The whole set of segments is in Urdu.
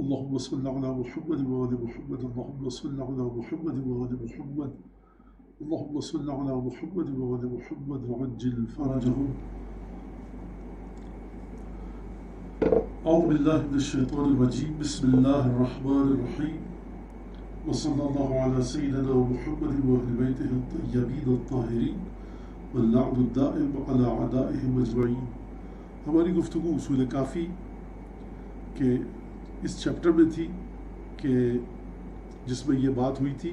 اللهم صل على محمد وآل محمد اللهم صل على محمد وآل محمد اللهم صل على محمد وآل محمد وعجل فرجهم. أعوذ بالله من الشيطان الرجيم. بسم الله الرحمن الرحيم. وصلى الله على سيدنا محمد وأهل بيته الطيبين الطاهرين واللعن الدائم على أعدائهم أجمعين. ہماری گفتگو اصول کافی کے اس چیپٹر میں تھی کہ جس میں یہ بات ہوئی تھی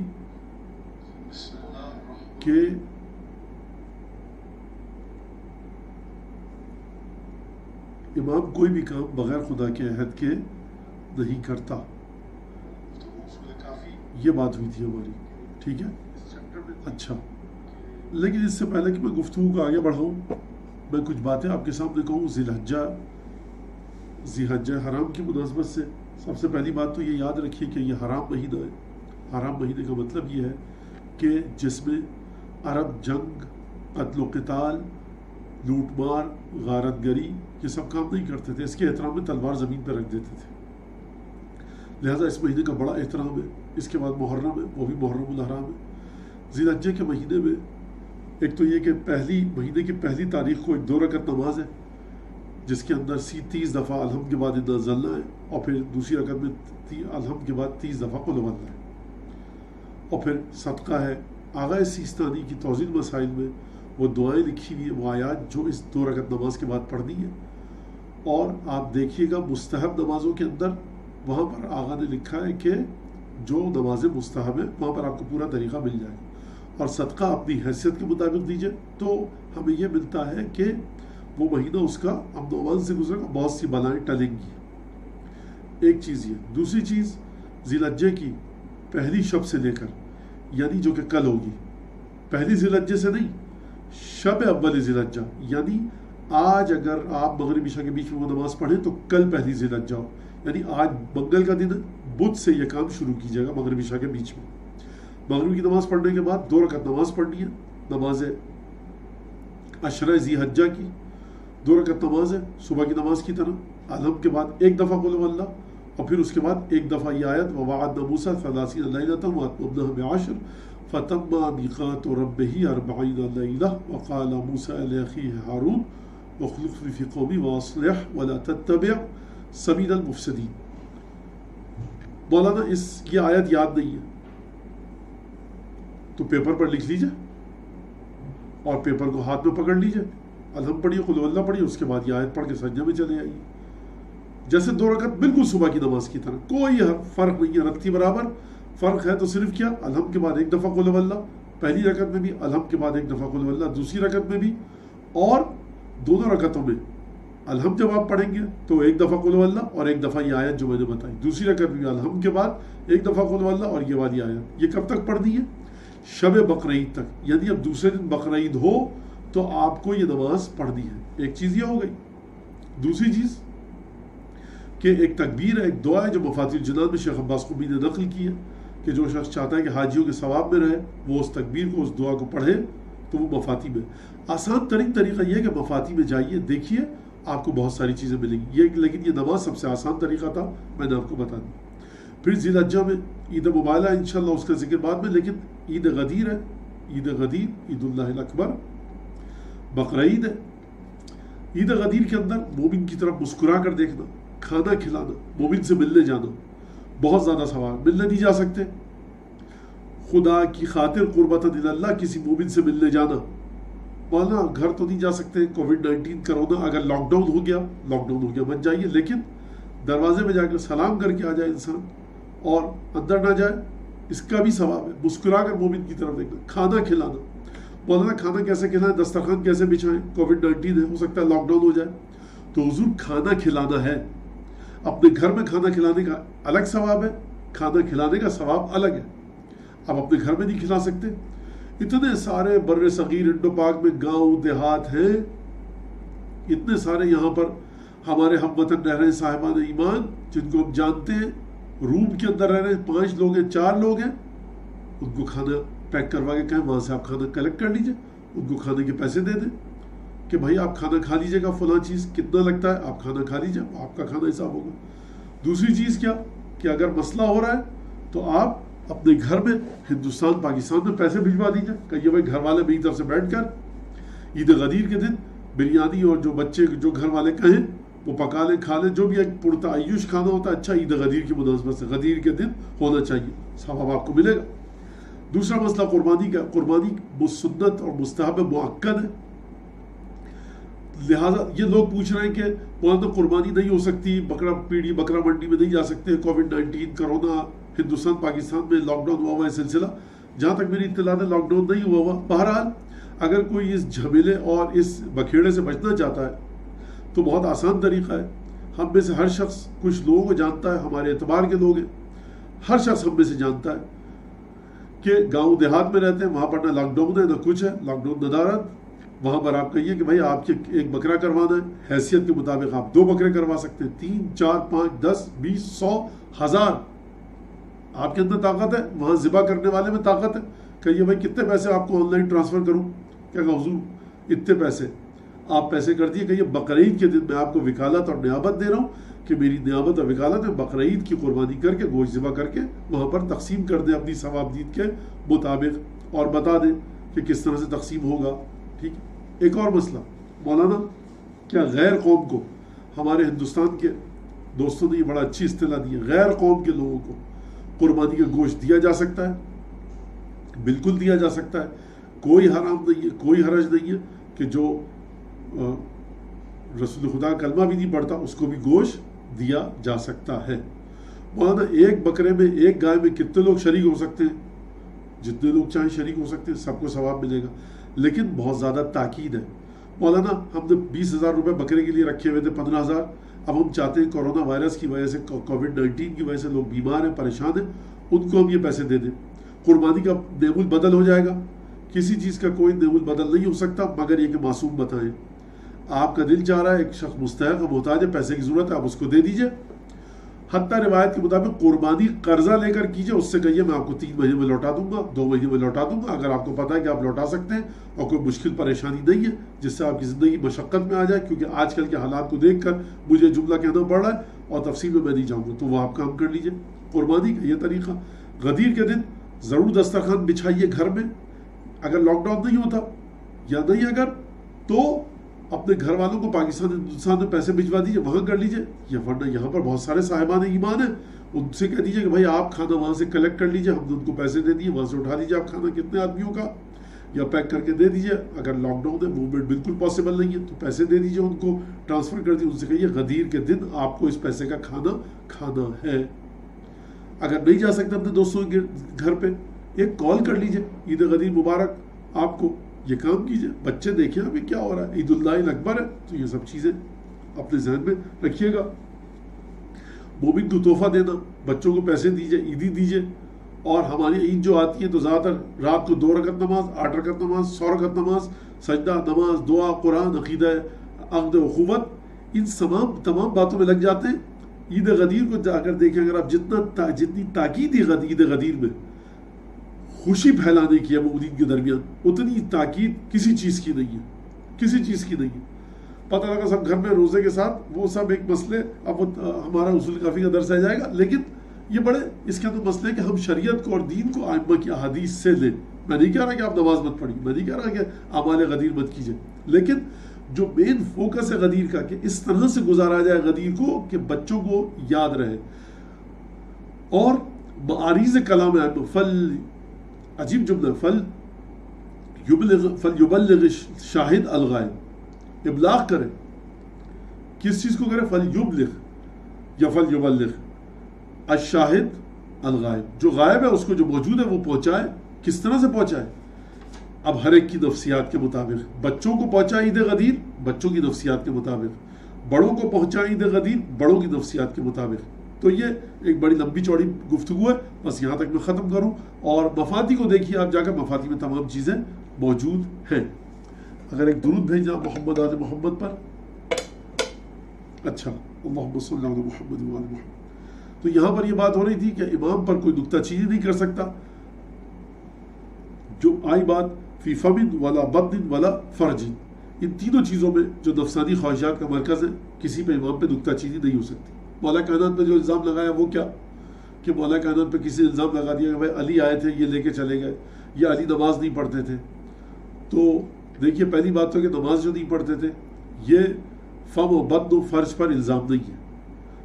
کہ امام کوئی بھی کام بغیر خدا کے عہد کے نہیں کرتا. یہ بات ہوئی تھی ہماری. ٹھیک ہے. اچھا، لیکن اس سے پہلے کہ میں گفتگو کو آگے بڑھاؤں، میں کچھ باتیں آپ کے سامنے کہوں ذی الحجہ حرام کی مناسبت سے. سب سے پہلی بات تو یہ یاد رکھیے کہ یہ حرام مہینہ ہے. حرام مہینے کا مطلب یہ ہے کہ جس میں عرب جنگ، قتل و قتال، لوٹ مار، غارت گری یہ سب کام نہیں کرتے تھے. اس کے احترام میں تلوار زمین پہ رکھ دیتے تھے. لہٰذا اس مہینے کا بڑا احترام ہے. اس کے بعد محرم ہے، وہ بھی محرم الحرام ہے. ذی الحجہ کے مہینے میں ایک تو یہ کہ مہینے کی پہلی تاریخ کو ایک 2 رکعت نماز ہے جس کے اندر 30 دفعہ الحمد کے بعد انا انزلنا ہے، اور پھر دوسری رکعت میں الحمد کے بعد 30 دفعہ قل ہو اللہ ہے، اور پھر صدقہ ہے. آغا سیستانی کی توضیح مسائل میں وہ دعائیں لکھی ہوئی ہیں، وہ آیات جو اس 2 رکعت نماز کے بعد پڑھنی ہے. اور آپ دیکھیے گا مستحب نمازوں کے اندر وہاں پر آغا نے لکھا ہے کہ جو نمازیں مستحب ہیں وہاں پر آپ کو پورا طریقہ مل جائے گا. اور صدقہ اپنی حیثیت کے مطابق دیجیے تو ہمیں یہ ملتا ہے کہ وہ مہینہ اس کا امن و امان سے گزرے گا، بہت سی بلائیں ٹلیں گی. ایک چیز یہ. دوسری چیز ذی الحجہ کی پہلی شب سے لے کر، یعنی جو کہ کل ہوگی، پہلی ذی الحجہ سے نہیں، شب اول ذی الحجہ، یعنی آج اگر آپ مغرب عشاء کے بیچ میں وہ نماز پڑھیں تو کل پہلی ذی الحجہ ہو. یعنی آج منگل کا دن، بدھ سے یہ کام شروع کیجیے گا مغرب عشاء کے بیچ میں. مغرب کی نماز پڑھنے کے بعد 2 رکعت نماز پڑھنی ہے، نماز عشرہ ذی الحجہ کی 2 رکعت نماز ہے صبح کی نماز کی طرح. الحمد کے بعد 1 دفعہ قل هو اللہ، اور پھر اس کے بعد 1 دفعہ یہ آیت وَوَعَدْنَا مُوسَىٰ 30 لَيْلَةً وَأَتْمَمْنَاهَا بِعَشْرٍ فَتَمَّ مِيقَاتُ رَبِّهِ 40 لَيْلَةً وَقَالَ مُوسَىٰ لِأَخِيهِ هَارُونَ وَاخْلُفْنِي فِي قَوْمِي وَأَصْلِحْ وَلَا تَتَّبِعْ سَبِيلَ الْمُفْسِدِينَ. مولانا یہ آیت یاد نہیں ہے تو پیپر پر لکھ لیجئے اور پیپر کو ہاتھ میں پکڑ لیجئے، الحمد پڑھیے، قل ہو اللہ پڑھیے، اس کے بعد یہ آیت پڑھ کے سجدہ میں چلے آئیے. جیسے 2 رکعت بالکل صبح کی نماز کی طرح، کوئی فرق نہیں ہے، رکھتی برابر. فرق ہے تو صرف کیا، الحمد کے بعد 1 دفعہ قل ہو اللہ، پہلی رکعت میں بھی الحمد کے بعد 1 دفعہ قل ہو اللہ، دوسری رکعت میں بھی، اور دونوں رکعتوں میں الحمد جب آپ پڑھیں گے تو 1 دفعہ قل ہو اللہ اور 1 دفعہ یہ آیت جو میں نے بتائی. دوسری رکعت میں بھی الحمد کے بعد 1 دفعہ قل ہو اللہ اور یہ والی آیت. یہ کب تک پڑھنی ہے؟ شب بقرعید تک. یعنی اب دوسرے دن بقرعید ہو تو آپ کو یہ نماز پڑھنی ہے. ایک چیز یہ ہو گئی. دوسری چیز کہ ایک تکبیر ہے، ایک دعا ہے جو مفاتیح الجنان میں شیخ عباس قمی نے نقل کی ہے کہ جو شخص چاہتا ہے کہ حاجیوں کے ثواب میں رہے وہ اس تکبیر کو، اس دعا کو پڑھے تو وہ مفاتیح میں. آسان ترین طریقہ یہ ہے کہ مفاتیح میں جائیے، دیکھیے آپ کو بہت ساری چیزیں ملیں گی. لیکن یہ نماز سب سے آسان طریقہ تھا، میں نے آپ کو بتا دیا. پھر ذی الحجہ میں عید مبالہ انشاءاللہ اس کا ذکر بعد میں، لیکن عید غدیر ہے، عید غدیر، عید اللہ الاکبر، بقرعید ہے. عید غدیر کے اندر مومن کی طرف مسکرا کر دیکھنا، کھانا کھلانا، مومن سے ملنے جانا، بہت زیادہ ثواب. ملنے نہیں جا سکتے، خدا کی خاطر قربتاً اللہ کسی مومن سے ملنے جانا. مولانا گھر تو نہیں جا سکتے، کووڈ-19 کرونا، اگر لاک ڈاؤن ہو گیا مت جائیے، لیکن دروازے میں جا کر سلام کر کے آ جائے انسان اور اندر نہ جائے، اس کا بھی ثواب ہے. مسکرا کر مومن کی طرف دیکھنا، کھانا کھلانا. مولانا کھانا کیسے کھلائیں، دسترخوان کیسے بچھائیں، کووڈ-19 ہے، ہو سکتا ہے لاک ڈاؤن ہو جائے. تو حضور کھانا کھلانا ہے. اپنے گھر میں کھانا کھلانے کا الگ ثواب ہے، کھانا کھلانے کا ثواب الگ ہے. آپ اپنے گھر میں نہیں کھلا سکتے. اتنے سارے بر صغیر انڈو پاک میں گاؤں دیہات ہیں، اتنے سارے یہاں پر ہمارے ہم وطن رہ رہے ہیں صاحبان ایمان جن کو ہم جانتے ہیں، روم کے اندر رہ رہے ہیں، 5 لوگ ہیں، 4 لوگ ہیں. ان کو کھانا پیک کروا کے کہیں وہاں سے آپ کھانا کلیکٹ کر لیجئے، ان کو کھانے کے پیسے دے دیں کہ بھائی آپ کھانا کھا لیجئے گا، فلاں چیز کتنا لگتا ہے، آپ کھانا کھا لیجئے، آپ کا کھانا حساب ہوگا. دوسری چیز کیا، کہ اگر مسئلہ ہو رہا ہے تو آپ اپنے گھر میں ہندوستان پاکستان میں پیسے بھجوا دیجیے. کہیے بھائی گھر والے میری طرف سے بیٹھ کر عید غدیر کے دن بریانی اور جو بچے جو گھر والے کہیں وہ پکا لیں کھا لیں, جو بھی ایک پرتعیش کھانا ہوتا ہے. اچھا عید غدیر کی مناسبت سے غدیر کے دن ہونا چاہیے, ثواب آپ کو ملے گا. دوسرا مسئلہ قربانی کا. قربانی سنت اور مستحب مؤکد ہے. لہٰذا یہ لوگ پوچھ رہے ہیں کہ مولانا قربانی نہیں ہو سکتی, بکرا منڈی میں نہیں جا سکتے, کووڈ-19 کرونا ہندوستان پاکستان میں لاک ڈاؤن ہوا ہوا ہے سلسلہ. جہاں تک میری اطلاع ہے لاک ڈاؤن نہیں ہوا ہوا. بہرحال اگر کوئی اس جھمیلے اور اس بکھیڑے سے بچنا چاہتا ہے تو بہت آسان طریقہ ہے. ہم میں سے ہر شخص, کچھ لوگوں کو جانتا ہے, ہمارے اعتبار کے لوگ ہیں, ہر شخص ہم میں سے جانتا ہے کہ گاؤں دیہات میں رہتے ہیں, وہاں پر نہ لاک ڈاؤن ہے نہ کچھ ہے, لاک ڈاؤن ندارت. وہاں پر آپ کہیے کہ بھائی آپ کے ایک بکرا کروانا ہے, حیثیت کے مطابق آپ 2 بکرے کروا سکتے ہیں, 3, 4, 5, 10, 20, 100, 1000 آپ کے اندر طاقت ہے, وہاں ذبح کرنے والے میں طاقت ہے. کہیے بھائی کتنے پیسے آپ کو آن لائن ٹرانسفر کروں؟ کیا کہ حضور اتنے پیسے آپ پیسے کر دیے. کہیے بقرعید کے دن میں آپ کو وکالت اور نیابت دے رہا ہوں کہ میری نیابت اور وکالت میں بقرعید کی قربانی کر کے گوشت ذبح کر کے وہاں پر تقسیم کر دیں اپنی ثوابدید کے مطابق, اور بتا دیں کہ کس طرح سے تقسیم ہوگا. ٹھیک. ایک اور مسئلہ, مولانا کیا غیر قوم کو, ہمارے ہندوستان کے دوستوں نے یہ بڑا اچھی اصطلاح دی ہے, غیر قوم کے لوگوں کو قربانی کا گوشت دیا جا سکتا ہے؟ بالکل دیا جا سکتا ہے, کوئی حرام نہیں ہے, کوئی حرج نہیں ہے کہ جو رسول خدا کلمہ بھی نہیں پڑھتا اس کو بھی گوشت دیا جا سکتا ہے. مولانا ایک بکرے میں, ایک گائے میں کتنے لوگ شریک ہو سکتے ہیں؟ جتنے لوگ چاہیں شریک ہو سکتے ہیں, سب کو ثواب ملے گا. لیکن بہت زیادہ تاکید ہے. مولانا ہم نے 20,000 روپے بکرے کے لیے رکھے ہوئے تھے, 15,000. اب ہم چاہتے ہیں کورونا وائرس کی وجہ سے, کووڈ-19 کی وجہ سے لوگ بیمار ہیں, پریشان ہیں, ان کو ہم یہ پیسے دے دیں. قربانی کا نعم البدل ہو جائے گا. کسی چیز کا کوئی نعم البدل نہیں ہو سکتا مگر یہ کہ معصوم بتائیں. آپ کا دل چاہ رہا ہے, ایک شخص مستحق ہے, محتاج ہے, پیسے کی ضرورت ہے, آپ اس کو دے دیجئے. حتیٰ روایت کے مطابق قربانی قرضہ لے کر کیجئے, اس سے کہیے میں آپ کو 3 مہینے میں لوٹا دوں گا, 2 مہینے میں لوٹا دوں گا. اگر آپ کو پتا ہے کہ آپ لوٹا سکتے ہیں اور کوئی مشکل پریشانی نہیں ہے جس سے آپ کی زندگی مشقت میں آ جائے, کیونکہ آج کل کے حالات کو دیکھ کر مجھے جملہ کہنا پڑ رہا ہے اور تفصیل میں نہیں جاؤں گا, تو وہ آپ کام کر لیجئے. قربانی کا یہ طریقہ. غدیر کے دن ضرور دسترخوان بچھائیے گھر میں. اگر لاک ڈاؤن نہیں ہوتا یا نہیں اگر, تو اپنے گھر والوں کو پاکستان ہندوستان میں پیسے بھجوا دیجیے, وہاں کر لیجیے. یا ورنہ یہاں پر بہت سارے صاحبان ایمان ہیں, ان سے کہہ دیجیے کہ بھائی آپ کھانا وہاں سے کلیکٹ کر لیجیے, ہم نے ان کو پیسے دے دیے, وہاں سے اٹھا لیجیے آپ کھانا کتنے آدمیوں کا, یا پیک کر کے دے دیجیے. اگر لاک ڈاؤن ہے, موومنٹ بالکل پاسبل نہیں ہے, تو پیسے دے دیجیے ان کو, ٹرانسفر کر دیجیے. ان سے کہیے غدیر کے دن آپ کو اس پیسے کا کھانا کھانا ہے. اگر نہیں جا سکتے اپنے دوستوں کے گھر پہ, ایک کال کر لیجیے, عید غدیر مبارک آپ کو, یہ کام کیجئے. بچے دیکھیں ابھی کیا ہو رہا ہے, عید اللہ الاکبر ہے, تو یہ سب چیزیں اپنے ذہن میں رکھیے گا. مومن کو تحفہ دینا, بچوں کو پیسے دیجئے, عیدی دیجئے. اور ہماری عید جو آتی ہے تو زیادہ تر رات کو 2 رکعت نماز, 8 رکعت نماز, 100 رکعت نماز, سجدہ, نماز, دعا, قرآن, عقیدہ, عقد اخوت, ان تمام باتوں میں لگ جاتے ہیں. عید غدیر کو جا کر دیکھیں, اگر آپ جتنی تاکید عید غدیر میں خوشی پھیلانے کی ہے مومنین کے درمیان, اتنی تاکید کسی چیز کی نہیں ہے, کسی چیز کی نہیں ہے. پتہ لگا سب گھر میں روزے کے ساتھ, وہ سب ایک مسئلے, اب ہمارا اصول کافی کا درس آ جائے گا. لیکن یہ بڑے اس کے اندر مسئلے کہ ہم شریعت کو اور دین کو ائمہ کی احادیث سے لیں. میں نہیں کہہ رہا کہ آپ نماز مت پڑھیے, میں نہیں کہہ رہا کہ اعمال غدیر مت کیجیے, لیکن جو مین فوکس ہے غدیر کا, کہ اس طرح سے گزارا جائے غدیر کو کہ بچوں کو یاد رہے. اور معارض کلام ہے, فل عجیب جملہ, فل یبلغ شاہد الغائب, ابلاغ کرے. کس چیز کو کرے؟ فل یبلغ یا فل یبلغ الشاہد الغائب, جو غائب ہے اس کو جو موجود ہے وہ پہنچائے. کس طرح سے پہنچائے؟ اب ہر ایک کی نفسیات کے مطابق. بچوں کو پہنچائے عید غدیر بچوں کی نفسیات کے مطابق, بڑوں کو پہنچائے عید غدیر بڑوں کی نفسیات کے مطابق. تو یہ ایک بڑی لمبی چوڑی گفتگو ہے, بس یہاں تک میں ختم کروں. اور مفاتی کو دیکھیے آپ جا کر, مفاتی میں تمام چیزیں موجود ہیں. اگر ایک درود بھیجنا محمد آل محمد پر. اچھا, اللہم صلی علی محمد و آل محمد. تو یہاں پر یہ بات ہو رہی تھی کہ امام پر کوئی نکتہ چینی نہیں کر سکتا. جو آئی بات فی فمن ولا بطن ولا فرج, ان تینوں چیزوں میں جو نفسانی خواہشات کا مرکز ہے, کسی پہ امام پہ نکتہ چینی نہیں ہو سکتی. مولا کائنات نے جو الزام لگایا وہ کیا؟ کہ مولا کائنات پہ کسی نے الزام لگا دیا کہ بھائی علی آئے تھے یہ لے کے چلے گئے، یا علی نماز نہیں پڑھتے تھے، تو دیکھیے پہلی بات تو کہ نماز جو نہیں پڑھتے تھے یہ فم و بدن و فرض پر الزام نہیں ہے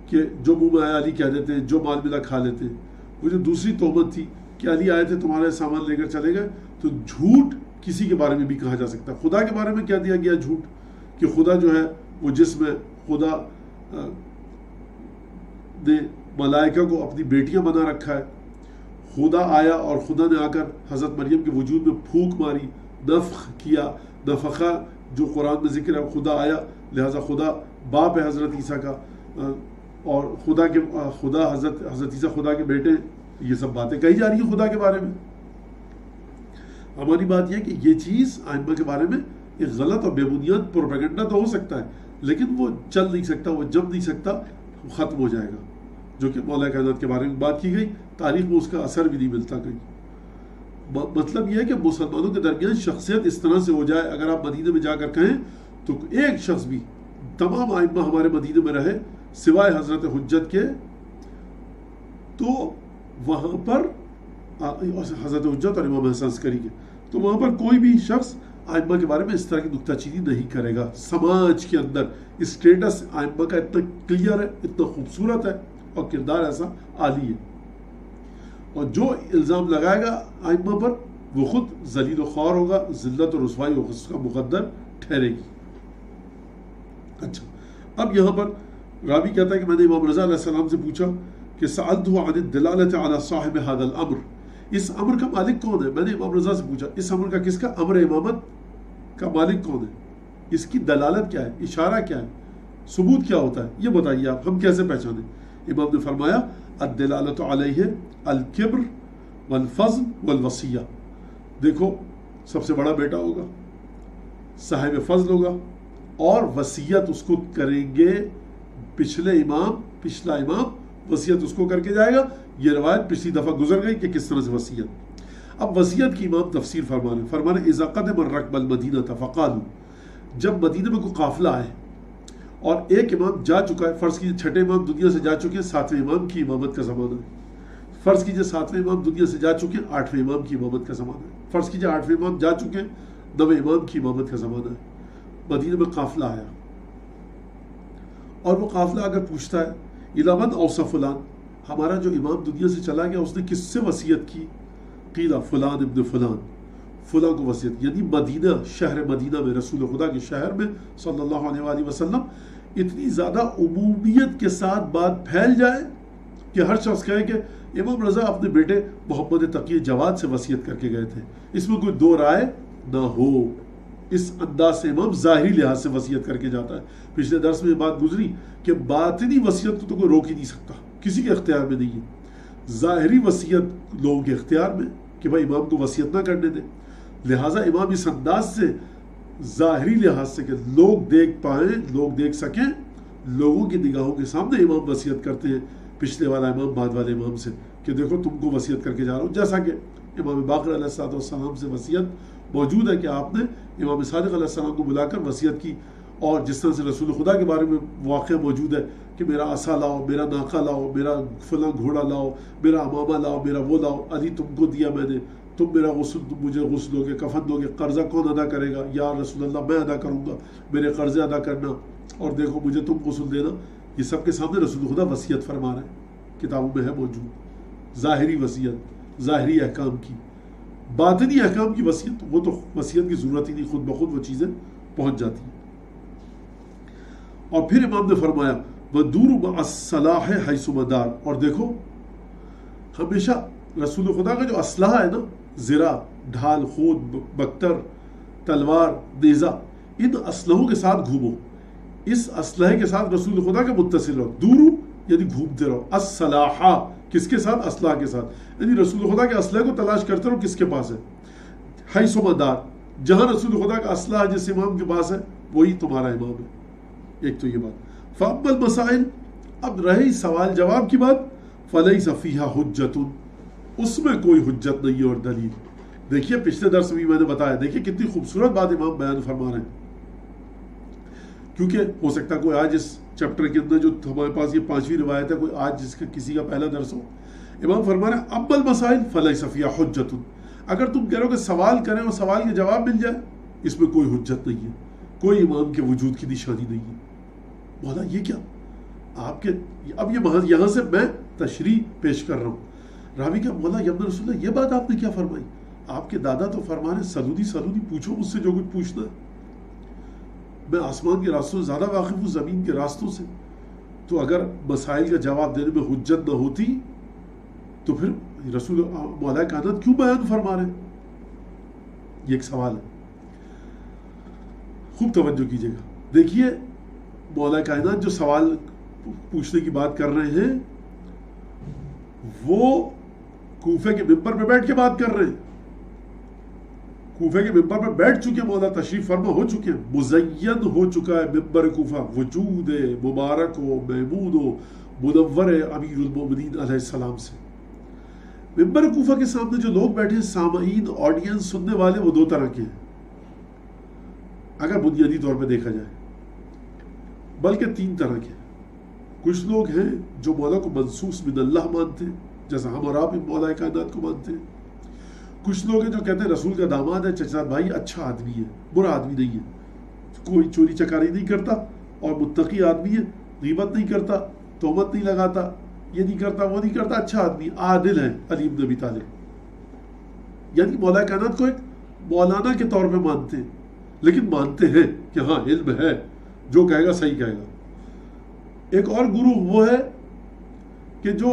کہ جو منہ میں آیا علی کہہ دیتے ہیں، جو مال ملا کھا لیتے ہیں۔ وہ جو دوسری تہمت تھی کہ علی آئے تھے تمہارے سامان لے کر چلے گئے، تو جھوٹ کسی کے بارے میں بھی کہا جا سکتا ہے۔ خدا کے بارے میں کیا دیا گیا جھوٹ کہ خدا جو ہے وہ جس میں خدا نے ملائکہ کو اپنی بیٹیاں بنا رکھا ہے، خدا آیا اور خدا نے آ کر حضرت مریم کے وجود میں پھونک ماری، نفخ کیا، نفخہ جو قرآن میں ذکر ہے خدا آیا، لہٰذا خدا باپ ہے حضرت عیسیٰ کا، اور خدا حضرت عیسیٰ خدا کے بیٹے، یہ سب باتیں کہی جا رہی ہیں خدا کے بارے میں۔ ہماری بات یہ ہے کہ یہ چیز آئمہ کے بارے میں ایک غلط اور بے بنیاد پروپیگنڈا تو ہو سکتا ہے، لیکن وہ چل نہیں سکتا، وہ جم نہیں سکتا، وہ ختم ہو جائے گا۔ جو کہ مولا کائنات کے بارے میں بات کی گئی، تاریخ میں اس کا اثر بھی نہیں ملتا کہیں۔ مطلب یہ ہے کہ مسلمانوں کے درمیان شخصیت اس طرح سے ہو جائے، اگر آپ مدینے میں جا کر کہیں تو ایک شخص بھی، تمام آئمہ ہمارے مدینے میں رہے سوائے حضرت حجت کے، تو وہاں پر حضرت حجت اور امام حسن عسکری کے، تو وہاں پر کوئی بھی شخص آئمہ کے بارے میں اس طرح کی نکتہ چینی نہیں کرے گا۔ سماج کے اندر اسٹیٹس آئمہ کا اتنا کلیئر ہے، اتنا خوبصورت ہے، اور کردار ایسا عالی ہے، اور جو الزام لگائے گا آئمہ پر وہ خود ذلیل و خوار ہوگا، ذلت و رسوائی اس کا مقدر ٹھہرے گی۔ اچھا، اب یہاں پر راوی کہتا ہے کہ میں نے امام رضا علیہ السلام سے پوچھا کہ سألته عن الدلالة على صاحب هذا الامر، اس امر کا مالک کون ہے؟ میں نے امام رضا سے پوچھا اس امر کا، کس کا امر امامت کا مالک کون ہے، اس کی دلالت کیا ہے، اشارہ کیا ہے، ثبوت کیا ہوتا ہے، یہ بتائیے آپ، ہم کیسے پہچانیں؟ امام نے فرمایا الدلالۃ علیہ الکبر والفضل والوصیہ، دیکھو سب سے بڑا بیٹا ہوگا، صاحب فضل ہوگا، اور وصیت اس کو کریں گے پچھلا امام وصیت اس کو کر کے جائے گا۔ یہ روایت پچھلی دفعہ گزر گئی کہ کس طرح سے وصیت۔ اب وصیت کی امام تفسیر فرمانے اذا قدم الرکب المدینہ فقالوا، جب مدینہ میں کوئی قافلہ آئے اور ایک امام جا چکا ہے، فرض کیجیے چھٹے امام دنیا سے جا چکے ہیں، ساتویں امام کی امامت کا زمانہ ہے، فرض کیجیے ساتویں امام دنیا سے جا چکے ہیں، آٹھویں امام کی امامت کا زمانہ ہے، فرض کیجیے آٹھویں امام جا چکے ہیں، نویں امام کی امامت کا زمانہ ہے۔ مدینہ میں قافلہ آیا اور وہ قافلہ اگر پوچھتا ہے الی من اوصى فلان، ہمارا جو امام دنیا سے چلا گیا اس نے کس سے وصیت کی؟ قیل فلان ابن فلان، فلاں کو وصیت، یعنی مدینہ، شہر مدینہ میں، رسول خدا کے شہر میں صلی اللہ علیہ وآلہ وسلم، اتنی زیادہ عمومیت کے ساتھ بات پھیل جائے کہ ہر شخص کہے کہ امام رضا اپنے بیٹے محمد تقی جواد سے وصیت کر کے گئے تھے، اس میں کوئی دو رائے نہ ہو۔ اس انداز سے امام ظاہری لحاظ سے وصیت کر کے جاتا ہے۔ پچھلے درس میں یہ بات گزری کہ باطنی وصیت تو کوئی روک ہی نہیں سکتا، کسی کے اختیار میں نہیں ہے، ظاہری وصیت لوگوں کے اختیار میں کہ بھائی امام کو وصیت نہ کرنے دیں، لہٰذا امام اس انداز سے ظاہری لحاظ سے کہ لوگ دیکھ پائیں، لوگ دیکھ سکیں، لوگوں کی نگاہوں کے سامنے امام وصیت کرتے ہیں پچھلے والا امام بعد والے امام سے کہ دیکھو تم کو وصیت کر کے جا رہا ہوں، جیسا کہ امام باقر علیہ السلام سے وصیت موجود ہے کہ آپ نے امام صادق علیہ السلام کو بلا کر وصیت کی، اور جس طرح سے رسول خدا کے بارے میں واقعہ موجود ہے کہ میرا عصا لاؤ، میرا ناقہ لاؤ، میرا فلاں گھوڑا لاؤ، میرا امامہ لاؤ، میرا وہ لاؤ، علی تم کو دیا میں نے، تم میرا غسل، تم مجھے غسل دو گے، کفن دو گے، قرضہ کون ادا کرے گا؟ یا رسول اللہ میں ادا کروں گا، میرے قرضے ادا کرنا، اور دیکھو مجھے تم غسل دینا، یہ سب کے سامنے رسول خدا وصیت فرما رہے ہیں، کتابوں میں ہے موجود، ظاہری وصیت، ظاہری احکام کی۔ باطنی احکام کی وصیت، وہ تو وصیت کی ضرورت ہی نہیں، خود بخود وہ چیزیں پہنچ جاتی ہیں۔ اور پھر امام نے فرمایا وَدُورُ مَعَ الصَّلَاحِ حَيْثُ مَدَارَ، اور دیکھو ہمیشہ رسول خدا کا جو اسلحہ ہے نا، زرہ، ڈھال، خود، بکتر، تلوار، نیزہ، ان اسلحوں کے ساتھ گھومو، اس اسلحے کے ساتھ رسول خدا کے متصل رہو، دورو یعنی گھومتے رہو، الصلاحہ کس کے ساتھ؟ اسلحہ کے ساتھ، یعنی رسول خدا کے اسلحے کو تلاش کرتے رہو کس کے پاس ہے، حیث و مدار، جہاں رسول خدا کا اسلحہ جس امام کے پاس ہے وہی تمہارا امام ہے۔ ایک تو یہ بات۔ فَأَمَّا الْمَسَائِلِ، اب رہی سوال جواب کی بات، فَلَيْسَ فِيهَا حُجَّةٌ، اس میں کوئی حجت نہیں ہے اور دلیل۔ دیکھیے پچھلے درس میں میں نے بتایا، دیکھیے کتنی خوبصورت بات امام بیان فرما رہے ہیں، کیونکہ ہو سکتا ہے کوئی آج اس چیپٹر کے اندر جو ہمارے پاس یہ 5ویں روایت ہے، کوئی آج جس کا کسی کا پہلا درس ہو، امام فرما رہے ہیں امل مسائل فلیس فیہا حجۃ، اگر تم کہہ رہے ہو کہ سوال کریں اور سوال کے جواب مل جائے، اس میں کوئی حجت نہیں ہے، کوئی امام کے وجود کی نشانی نہیں ہے۔ مولا یہ کیا آپ کے، اب یہ محض یہاں سے میں تشریح پیش کر رہا ہوں۔ راوی کا مولا یا رسول اللہ یہ بات آپ نے کیا فرمائی؟ آپ کے دادا تو فرما رہے سلونی سلونی، پوچھو مجھ سے جو کچھ پوچھنا ہے، میں آسمان کے راستوں سے زیادہ واقف ہوں زمین کے راستوں سے، تو اگر مسائل کا جواب دینے میں حجت نہ ہوتی تو پھر رسول مولا کائنات کیوں بیان فرما رہے ہیں؟ یہ ایک سوال ہے، خوب توجہ کیجیے گا۔ دیکھیے مولا کائنات جو سوال پوچھنے کی بات کر رہے ہیں وہ کوفے کے ممبر پہ بیٹھ کے بات کر رہے ہیں، کوفے کے ممبر پہ بیٹھ چکے، مولا تشریف فرما ہو چکے ہیں، مزین ہو چکا ہے ممبر کوفہ، وجود مبارک و محمود و منور امیر المومنین علیہ السلام سے۔ ممبر کوفہ کے سامنے جو لوگ بیٹھے ہیں، سامعین، آڈینس، سننے والے، وہ دو طرح کے ہیں اگر بنیادی طور پہ دیکھا جائے، بلکہ تین طرح کے ہیں۔ کچھ لوگ ہیں جو مولا کو منصوص من اللہ مانتے ہیں، جیسا ہم اور آپ مولا کائنات کو مانتے ہیں۔ کچھ لوگ ہیں جو کہتے ہیں رسول کا داماد ہے، چچا بھائی، اچھا آدمی ہے، برا آدمی نہیں ہے، کوئی چوری چکاری نہیں کرتا اور متقی آدمی ہے، غیبت نہیں کرتا، تہمت نہیں لگاتا، یہ نہیں کرتا، وہ نہیں کرتا، اچھا آدمی، عادل ہے، علی بن ابی طالب۔ یعنی مولا کائنات کو ایک مولانا کے طور پہ مانتے ہیں، لیکن مانتے ہیں کہ ہاں علم ہے، جو کہے گا صحیح کہے گا۔ ایک اور گروہ وہ ہے کہ جو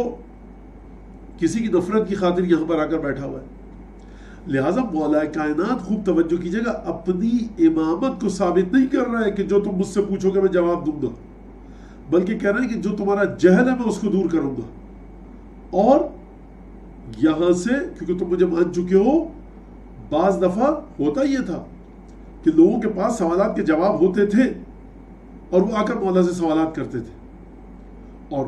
کسی کی نفرت کی خاطر یہاں پر آ کر بیٹھا ہوا ہے۔ لہٰذا مولا کائنات، خوب توجہ کیجیے گا، اپنی امامت کو ثابت نہیں کر رہا ہے کہ جو تم مجھ سے پوچھو گے میں جواب دوں گا، بلکہ کہہ رہے ہیں کہ جو تمہارا جہل ہے میں اس کو دور کروں گا۔ اور یہاں سے کیونکہ تم مجھے مان چکے ہو، بعض دفعہ ہوتا یہ تھا کہ لوگوں کے پاس سوالات کے جواب ہوتے تھے اور وہ آ کر مولا سے سوالات کرتے تھے، اور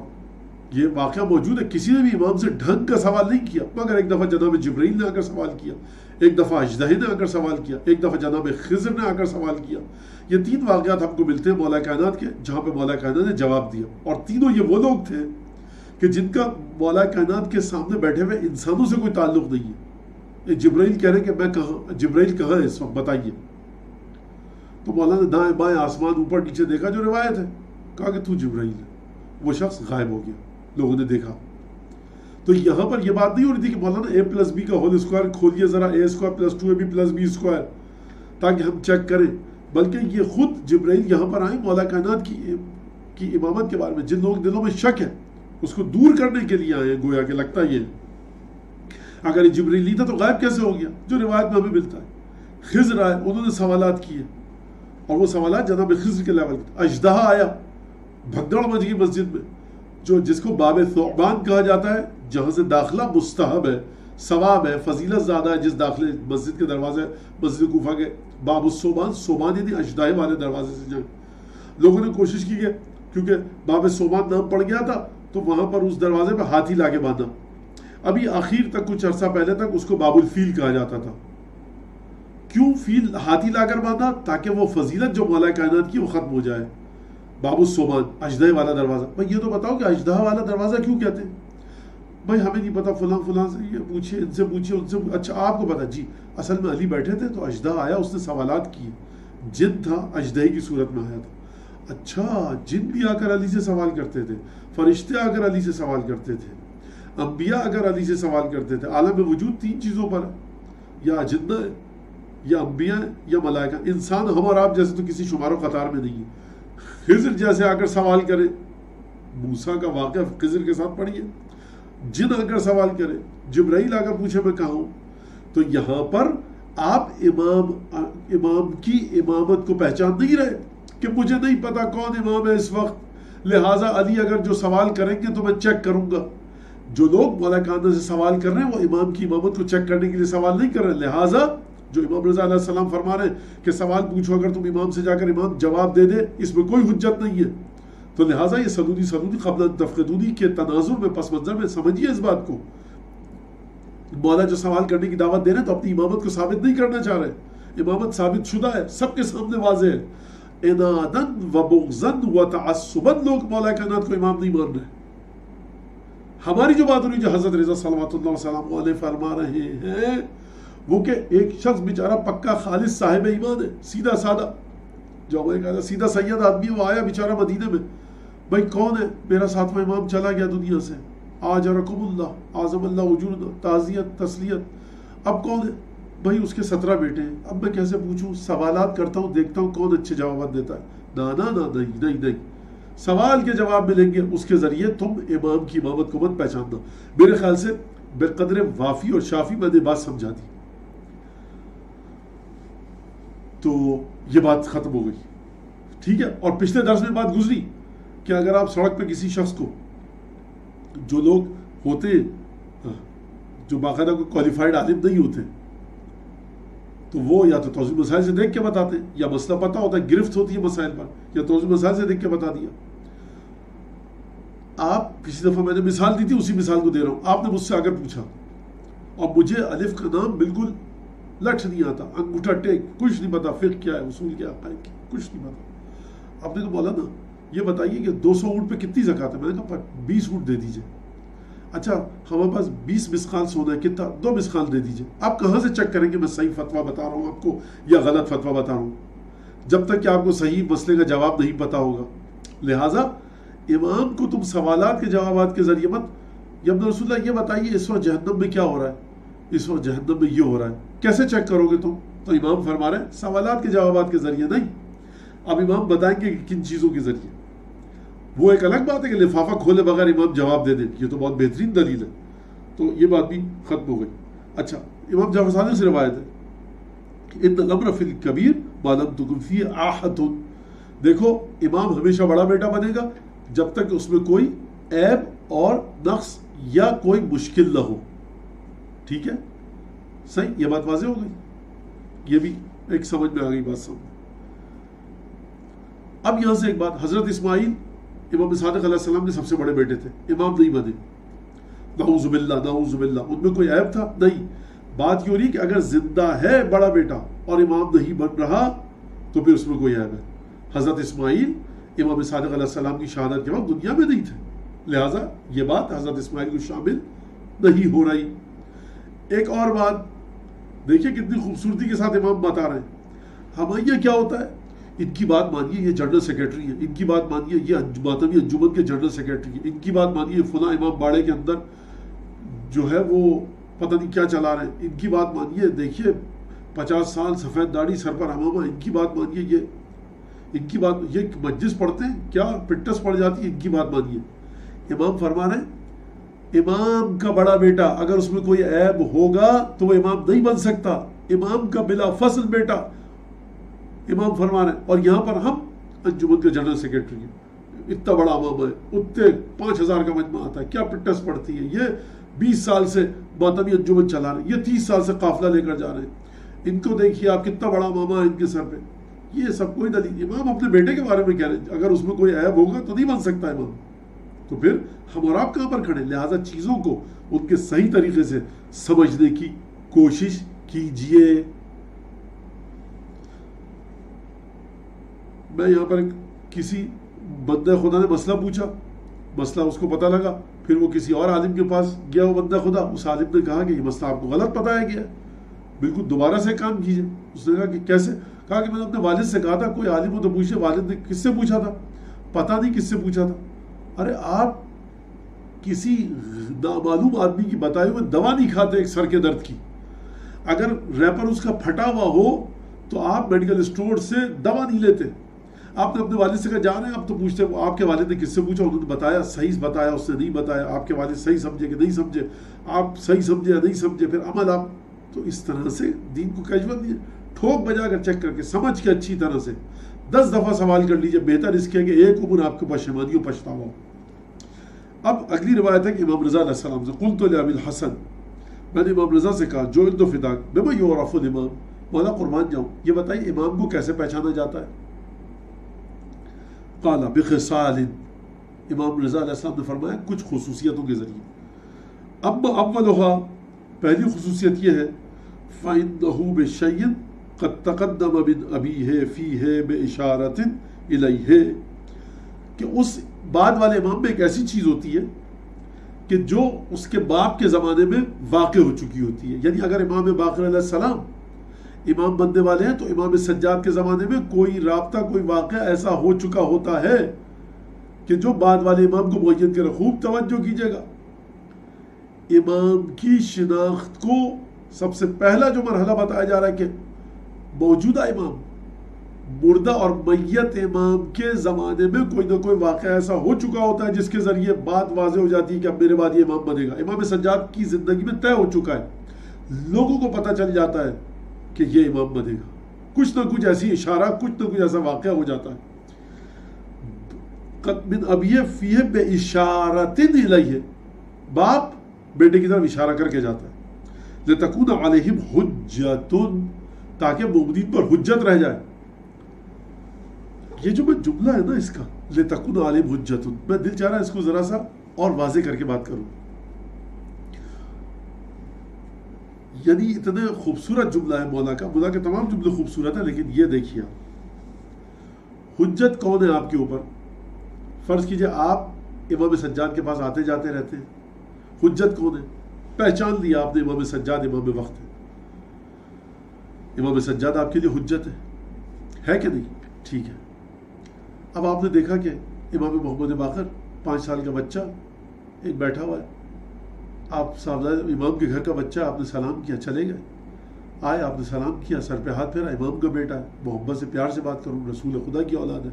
یہ واقعہ موجود ہے، کسی نے بھی امام سے ڈھنگ کا سوال نہیں کیا، مگر ایک دفعہ جناب جبرائیل نے آ کر سوال کیا، ایک دفعہ اژدہے نے آ کر سوال کیا، ایک دفعہ جناب خضر نے آ کر سوال کیا۔ یہ تین واقعات ہم کو ملتے ہیں مولا کائنات کے، جہاں پہ مولا کائنات نے جواب دیا، اور تینوں یہ وہ لوگ تھے کہ جن کا مولا کائنات کے سامنے بیٹھے ہوئے انسانوں سے کوئی تعلق نہیں ہے۔ جبرائیل کہہ رہے ہیں کہ میں کہاں، جبرائیل کہاں ہے اس وقت بتائیے؟ تو مولا نے دائیں بائیں آسمان اوپر نیچے دیکھا، جو روایت ہے، کہا کہ تو جبرائیل ہے۔ وہ شخص غائب ہو گیا، لوگوں نے دیکھا۔ تو یہاں پر یہ بات نہیں ہو رہی تھی کہ مولانا اے پلس بی کا ہول اسکوائر کھولیے ذرا، A square plus 2ab plus B square, تاکہ ہم چیک کریں، بلکہ یہ خود جبرائیل یہاں پر آئے مولا کائنات کی امامت کے بارے میں، جن لوگوں کے دلوں میں شک ہے اس کو دور کرنے کے لیے آئے ہیں، گویا کہ لگتا یہ ہے۔ اگر یہ جبرائیل نہیں تھا تو غائب کیسے ہو گیا؟ جو روایت میں ہمیں ملتا ہے۔ خضر آئے، انہوں نے سوالات کیے، اور وہ سوالات جناب خضر کے لیول کے۔ اژدہا آیا، بھگدڑ مچ گئی مسجد میں، جس کو باب ثعبان کہا جاتا ہے، جہاں سے داخلہ مستحب ہے، ثواب ہے، فضیلت زیادہ ہے، جس داخلے مسجد کے دروازے، مسجد کوفہ کے باب الثعبان، ثعبان یعنی اژدہے والے دروازے سے جائیں۔ لوگوں نے کوشش کی کہ کیونکہ باب ثعبان نام پڑ گیا تھا تو وہاں پر اس دروازے پہ ہاتھی لا کے باندھا۔ ابھی آخر تک کچھ عرصہ پہلے تک اس کو باب الفیل کہا جاتا تھا۔ کیوں فیل ہاتھی لا کر باندھا؟ تاکہ وہ فضیلت جو مولا کائنات کی وہ ختم ہو جائے۔ باب الثعبان، اژدہے والا دروازہ۔ بھائی یہ تو بتاؤ کہ اژدہا والا دروازہ کیوں کہتے ہیں؟ بھائی ہمیں نہیں پتا، فلاں فلاں سے یہ پوچھیے، ان سے پوچھیے، ان سے اچھا آپ کو پتا؟ جی اصل میں علی بیٹھے تھے تو اژدہا آیا، اس نے سوالات کیے، جن تھا اژدہے کی صورت میں آیا تھا۔ اچھا جن بھی آ کر علی سے سوال کرتے تھے، فرشتے آ کر علی سے سوال کرتے تھے، انبیاء آ کر علی سے سوال کرتے تھے۔ عالم وجود تین چیزوں پر ہے، یا اجنہ ہے، یا انبیاء ہیں، یا ملائکہ۔ انسان ہم اور آپ جیسے تو کسی شمار و قطار میں نہیں ہے۔ خضر جیسے آ کر سوال کرے، موسیٰ کا واقعہ خضر کے ساتھ پڑھیے، جن آ کر سوال کرے، جبرائیل آ کر پوچھے میں کہاں ہوں۔ تو یہاں پر آپ امام کی امامت کو پہچان نہیں رہے کہ مجھے نہیں پتا کون امام ہے اس وقت، لہٰذا علی اگر جو سوال کریں گے تو میں چیک کروں گا۔ جو لوگ مولا کائنات سے سوال کر رہے ہیں وہ امام کی امامت کو چیک کرنے کے لیے سوال نہیں کر رہے، لہٰذا جو امام رضا علیہ السلام فرما رہے ہیں کہ سوال پوچھو، اگر تم امام سے جا کر امام جواب دے دے، اس میں کوئی حجت نہیں ہے۔ تو لہٰذا یہ سلونی قبل ان تفقدونی کے تناظر میں، پس منظر میں سمجھیے اس بات کو۔ مولا جو سوال کرنے کی دعوت دے رہے ہیں تو اپنی امامت کو ثابت نہیں کرنا چاہ رہے، امامت ثابت شدہ ہے، سب کے سامنے واضح ہے۔ انادن و بغضن و تعصبن لوگ مولا کائنات کو امام نہیں مان رہے، ہماری جو بات ہو رہی جو حضرت رضا صلوات اللہ وسلم علیہ فرما رہے ہیں وہ کہ ایک شخص بیچارہ پکا خالص صاحب ایمان ہے، سیدھا سادہ، جو ہمارے کہا سیدھا سید آدمی، وہ آیا بیچارہ مدینے میں، بھائی کون ہے؟ میرا ساتواں امام چلا گیا دنیا سے، آجرکم اللہ، اعظم اللہ اجورنا، تعزیت تسلیت، اب کون ہے؟ بھائی اس کے 17 بیٹے ہیں، اب میں کیسے پوچھوں؟ سوالات کرتا ہوں، دیکھتا ہوں کون اچھے جوابات دیتا ہے، نہیں، سوال کے جواب ملیں گے، اس کے ذریعے تم امام کی امامت کو مت پہچاننا۔ میرے خیال سے بے قدر وافی اور شافی میں نے بات سمجھا دی، تو یہ بات ختم ہو گئی، ٹھیک ہے۔ اور پچھلے درس میں بات گزری کہ اگر آپ سڑک پہ کسی شخص کو، جو لوگ ہوتے جو باقاعدہ کوئی کوالیفائڈ عالم نہیں ہوتے، تو وہ یا تو توضیح مسائل سے دیکھ کے بتاتے ہیں، یا مسئلہ پتہ ہوتا ہے، گرفت ہوتی ہے مسائل پر، یا توضیح مسائل سے دیکھ کے بتا دیا۔ آپ پچھلی دفعہ میں نے مثال دی تھی، اسی مثال کو دے رہا ہوں۔ آپ نے مجھ سے اگر پوچھا اور مجھے الف کا نام بالکل لٹھ نہیں آتا، انگوٹھا ٹیک، کچھ نہیں پتا، فقہ کیا ہے، اصول کیا ہے، کچھ نہیں پتا، آپ نے کہا مولانا یہ بتائیے کہ 200 اونٹ پہ کتنی زکوٰۃ ہے؟ میں نے کہا 20 اونٹ دے دیجئے۔ اچھا ہمارے پاس 20 مسقال سونا ہے، کتنا؟ 2 مسقال دے دیجئے۔ آپ کہاں سے چیک کریں کہ میں صحیح فتویٰ بتا رہا ہوں آپ کو یا غلط فتویٰ بتا رہا ہوں؟ جب تک کہ آپ کو صحیح مسئلے کا جواب نہیں پتا ہوگا۔ لہٰذا امام کو تم سوالات کے جوابات کے ذریعے مت، یا ابن رسول اللہ یہ بتائیے اس وقت جہنم میں کیا ہو رہا ہے، اس وقت جہنم میں یہ ہو رہا ہے، کیسے چیک کرو گے تم؟ تو امام فرما رہے ہیں سوالات کے جوابات کے ذریعے نہیں، اب امام بتائیں گے کہ کن چیزوں کے ذریعے۔ وہ ایک الگ بات ہے کہ لفافہ کھولے بغیر امام جواب دے دیں، یہ تو بہت بہترین دلیل ہے، تو یہ بات بھی ختم ہو گئی۔ اچھا امام جعفر صادق سے روایت ہے کہ ان الامر فی الکبیر ما لم تکن فیہ آحۃ، دیکھو امام ہمیشہ بڑا بیٹا بنے گا جب تک اس میں کوئی عیب اور نقص یا کوئی مشکل نہ ہو، ٹھیک ہے، صحیح، یہ بات واضح ہو گئی، یہ بھی ایک سمجھ میں آ گئی بات سمجھ۔ اب یہاں سے ایک بات، حضرت اسماعیل امام صادق علیہ السلام نے سب سے بڑے بیٹے تھے، امام نہیں بنے، نعوذ باللہ نعوذ باللہ، ان میں کوئی عیب تھا؟ نہیں۔ بات یہ ہو رہی کہ اگر زندہ ہے بڑا بیٹا اور امام نہیں بن رہا تو پھر اس میں کوئی عیب ہے۔ حضرت اسماعیل امام صادق علیہ السلام کی شہادت کے وقت دنیا میں نہیں تھے، لہٰذا یہ بات حضرت اسماعیل کو شامل نہیں ہو رہی۔ ایک اور بات دیکھیے کتنی خوبصورتی کے ساتھ امام بتا رہے ہیں، ہمارے کیا ہوتا ہے، ان کی بات مانیے یہ جنرل سیکرٹری ہے، ان کی بات مانیے یہ ماتمی انجمن کے جنرل سیکرٹری ہے، ان کی بات مانیے فلاں امام باڑے کے اندر جو ہے وہ پتہ نہیں کیا چلا رہے ہیں، ان کی بات مانیے دیکھیے 50 سال سفید داڑھی سر پر امامہ، ان کی بات مانیے، یہ ان کی بات، یہ مجلس پڑھتے ہیں کیا پٹس پڑ جاتی ہے، ان کی بات مانیے۔ امام فرما رہے ہیں امام کا بڑا بیٹا اگر اس میں کوئی عیب ہوگا تو وہ امام نہیں بن سکتا، امام کا بلا فصل بیٹا، امام فرما رہے ہیں۔ اور یہاں پر ہم انجمن کے جنرل سیکرٹری ہیں، اتنا بڑا امام ہے، اتنے 5000 کا مجمع آتا ہے، کیا پٹس پڑتی ہے، یہ 20 سال سے ماتمی انجمن چلا رہے ہیں، یہ 30 سال سے قافلہ لے کر جا رہے ہیں، ان کو دیکھیے آپ کتنا بڑا امامہ ہے ان کے سر پہ، یہ سب کوئی دلیل۔ امام اپنے بیٹے کے بارے میں کہہ رہے ہیں اگر اس میں کوئی عیب ہوگا تو نہیں بن سکتا امام، تو پھر ہم اور آپ کہاں پر کھڑے؟ لہٰذا چیزوں کو ان کے صحیح طریقے سے سمجھنے کی کوشش کیجئے۔ میں یہاں پر کسی بندہ خدا نے مسئلہ پوچھا، مسئلہ اس کو پتہ لگا، پھر وہ کسی اور عالم کے پاس گیا، وہ بندہ خدا، اس عالم نے کہا کہ یہ مسئلہ آپ کو غلط بتایا گیا، بالکل دوبارہ سے کام کیجئے۔ اس نے کہا کہ کیسے؟ کہا کہ میں نے اپنے والد سے کہا تھا کوئی عالم ہو تو پوچھے، والد نے کس سے پوچھا تھا؟ پتہ نہیں کس سے پوچھا تھا۔ ارے آپ کسی نامعلوم آدمی کی بتائے ہوئے دوا نہیں کھاتے ایک سر کے درد کی، اگر ریپر اس کا پھٹا ہوا ہو تو آپ میڈیکل اسٹور سے دوا نہیں لیتے۔ آپ نے اپنے والد سے کہا جا رہے ہیں، آپ تو پوچھتے آپ کے والد نے کس سے پوچھا، انہوں نے بتایا، صحیح بتایا، اس نے نہیں بتایا، آپ کے والد صحیح سمجھے کہ نہیں سمجھے، آپ صحیح سمجھے یا نہیں سمجھے، پھر عمل آپ، تو اس طرح سے دین کو کیجول نہیں ہے، ٹھوک بجا کر چیک کر کے سمجھ کے اچھی طرح سے 10 دفعہ سوال کر لیجئے، بہتر اس کے کہ ایک عمر آپ کے پشیمانی و پچھتاوا ہو۔ اب اگلی روایت ہے کہ امام رضا علیہ السلام سے قلت لابی الحسن، میں نے امام رضا سے کہا جو اندو فداک بما یعرف الامام، مولا قربان جاؤں یہ بتائیے امام کو کیسے پہچانا جاتا ہے؟ قال بخصال، امام رضا علیہ السلام نے فرمایا کچھ خصوصیتوں کے ذریعے۔ اما اولها، پہلی خصوصیت یہ ہے فإنه بشيء قد تقدم من أبيه فيه بإشارة إليه، کہ اس بعد والے امام میں ایک ایسی چیز ہوتی ہے کہ جو اس کے باپ کے زمانے میں واقع ہو چکی ہوتی ہے. یعنی اگر امام باقر علیہ السلام امام بننے والے ہیں تو امام سجاد کے زمانے میں کوئی رابطہ، کوئی واقعہ ایسا ہو چکا ہوتا ہے کہ جو بعد والے امام کو معین کرے. خوب توجہ کیجیے گا، امام کی شناخت کو سب سے پہلا جو مرحلہ بتایا جا رہا ہے کہ موجودہ امام، مردہ اور میت امام کے زمانے میں کوئی نہ کوئی واقعہ ایسا ہو چکا ہوتا ہے جس کے ذریعے بات واضح ہو جاتی ہے کہ اب میرے بعد یہ امام بنے گا. امام سجاد کی زندگی میں طے ہو چکا ہے، لوگوں کو پتہ چل جاتا ہے کہ یہ امام بنے گا. کچھ نہ کچھ ایسی اشارہ، کچھ نہ کچھ ایسا واقعہ ہو جاتا ہے. من ابی فیہ بے اشارۃ الیہ، باپ بیٹے کی طرف اشارہ کر کے جاتا ہے. لتکون علیہم حجۃ، تاکہ مومنین پر حجت رہ جائے. یہ جو میں جملہ ہے نا اس کا، لتکون علیہم حجۃ، میں دل چاہ رہا ہے اس کو ذرا سا اور واضح کر کے بات کروں. یعنی اتنے خوبصورت جملہ ہے مولا کا. مولا کے تمام جملے خوبصورت ہیں، لیکن یہ دیکھیے حجت کون ہے آپ کے اوپر. فرض کیجئے آپ امام سجاد کے پاس آتے جاتے رہتے ہیں، حجت کون ہے؟ پہچان لیا آپ نے امام سجاد امام وقت ہے. امام سجاد آپ کے لیے حجت ہے کہ نہیں؟ ٹھیک ہے. اب آپ نے دیکھا کہ امام محمد باقر 5 سال کا بچہ ایک بیٹھا ہوا ہے، آپ صاحبزادے امام کے گھر کا بچہ، آپ نے سلام کیا، چلے گئے. آئے، آپ نے سلام کیا، سر پہ ہاتھ پھیرا، امام کا بیٹا ہے، محبت سے پیار سے بات کروں، رسول خدا کی اولاد ہے.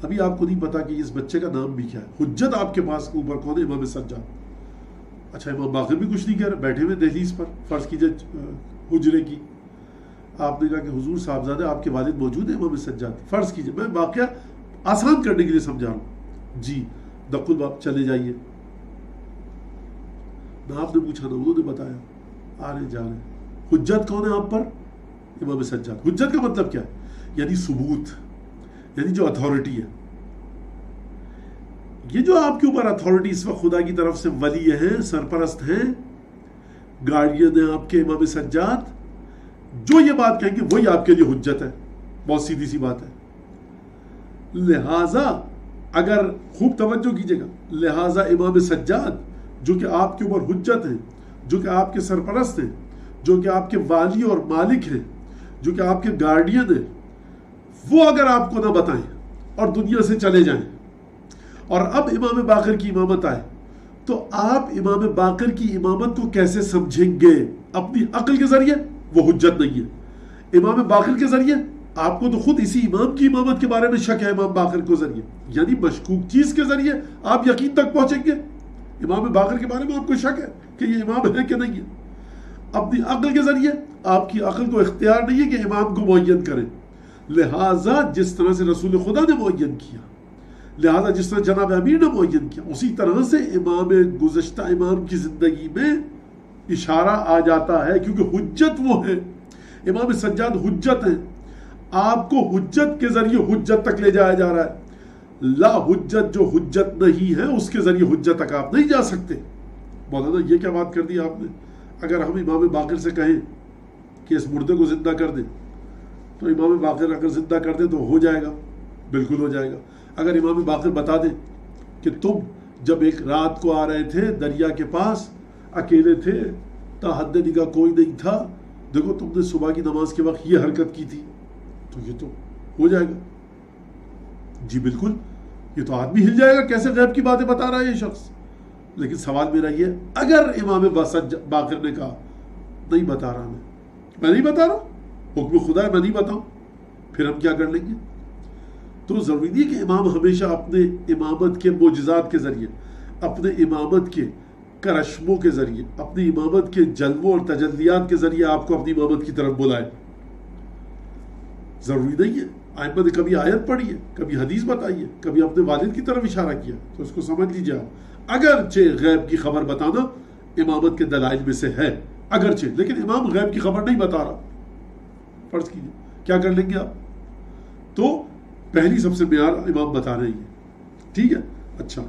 ابھی آپ کو نہیں پتا کہ اس بچے کا نام بھی کیا ہے. حجت آپ کے پاس اوپر کون ہے؟ امام سجاد. اچھا، امام باقر بھی کچھ نہیں کہہ رہے، بیٹھے ہوئے دہلیز پر، فرض کیجئے حجرے کی. آپ نے کہا کہ حضور صاحبزادہ آپ کے والد موجود ہیں امام سجاد. فرض کیجئے، میں واقعہ آسان کرنے کے لیے سمجھا رہا ہوں. جی، دق الباب، چلے جائیے. نہ آپ نے پوچھا نہ انہوں نے بتایا، آ رہے جا رہے. حجت کون ہے آپ پر؟ امام سجاد. حجت کا مطلب کیا ہے؟ یعنی ثبوت، یعنی جو اتھارٹی ہے. یہ جو آپ کے اوپر اتھارٹی اس وقت خدا کی طرف سے ولی ہیں، سرپرست ہیں، گارڈین ہیں آپ کے امام سجاد، جو یہ بات کہیں گے وہی آپ کے لیے حجت ہے. بہت سیدھی سی بات ہے. لہٰذا اگر خوب توجہ کیجیے گا، لہٰذا امام سجاد جو کہ آپ کے اوپر حجت ہیں، جو کہ آپ کے سرپرست ہیں، جو کہ آپ کے والی اور مالک ہیں، جو کہ آپ کے گارڈین ہیں، وہ اگر آپ کو نہ بتائیں اور دنیا سے چلے جائیں اور اب امام باقر کی امامت آئے، تو آپ امام باقر کی امامت کو کیسے سمجھیں گے؟ اپنی عقل کے ذریعے؟ وہ حجت نہیں ہے. امام باقر کے ذریعے آپ کو تو خود اسی امام کی امامت کے بارے میں شک ہے. امام باقر کے ذریعے یعنی مشکوک چیز کے ذریعے آپ یقین تک پہنچیں گے. امام باقر کے بارے میں آپ کو شک ہے کہ یہ امام ہے کہ نہیں ہے. اپنی عقل کے ذریعے آپ کی عقل کو اختیار نہیں ہے کہ امام کو معین کریں. لہٰذا جس طرح سے رسول خدا نے معین کیا، لہٰذا جس طرح جناب امیر نے معین کیا، اسی طرح سے امام گزشتہ امام کی زندگی میں اشارہ آ جاتا ہے، کیونکہ حجت وہ ہے. امام سجاد حجت ہیں. آپ کو حجت کے ذریعے حجت تک لے جایا جا رہا ہے. لا حجت جو حجت نہیں ہے اس کے ذریعے حجت تک آپ نہیں جا سکتے. مولانا یہ کیا بات کر دی آپ نے؟ اگر ہم امام باقر سے کہیں کہ اس مردے کو زندہ کر دیں تو امام باقر اگر زندہ کر دیں تو ہو جائے گا؟ بالکل ہو جائے گا. اگر امام باقر بتا دیں کہ تم جب ایک رات کو آ رہے تھے دریا کے پاس، اکیلے تھے، تا حد نگاہ کوئی نہیں تھا، دیکھو تم نے صبح کی نماز کے وقت یہ حرکت کی تھی، تو یہ تو ہو جائے گا. جی بالکل، یہ تو آدمی ہل جائے گا، کیسے غیب کی باتیں بتا رہا ہے یہ شخص. لیکن سوال میرا یہ، اگر امام باقر نے کہا نہیں بتا رہا، میں نہیں بتا رہا، حکم خدا ہے میں نہیں بتاؤں، پھر ہم کیا کر لیں گے؟ تو ضروری نہیں کہ امام ہمیشہ اپنے امامت کے معجزات کے ذریعے، اپنے امامت کے کرشموں کے ذریعے، اپنی امامت کے جلووں اور تجلیات کے ذریعے آپ کو اپنی امامت کی طرف بلائے. ضروری نہیں ہے. ائمہ نے کبھی آیت پڑھی ہے، کبھی حدیث بتائی ہے، کبھی اپنے والد کی طرف اشارہ کیا، تو اس کو سمجھ لیجیے آپ. اگرچہ غیب کی خبر بتانا امامت کے دلائل میں سے ہے، اگرچہ، لیکن امام غیب کی خبر نہیں بتا رہا. فرض کیجیے کیا کر لیں گے آپ؟ تو پہلی سب سے معیار امام بتا رہے ہیں. ٹھیک ہے. اچھا،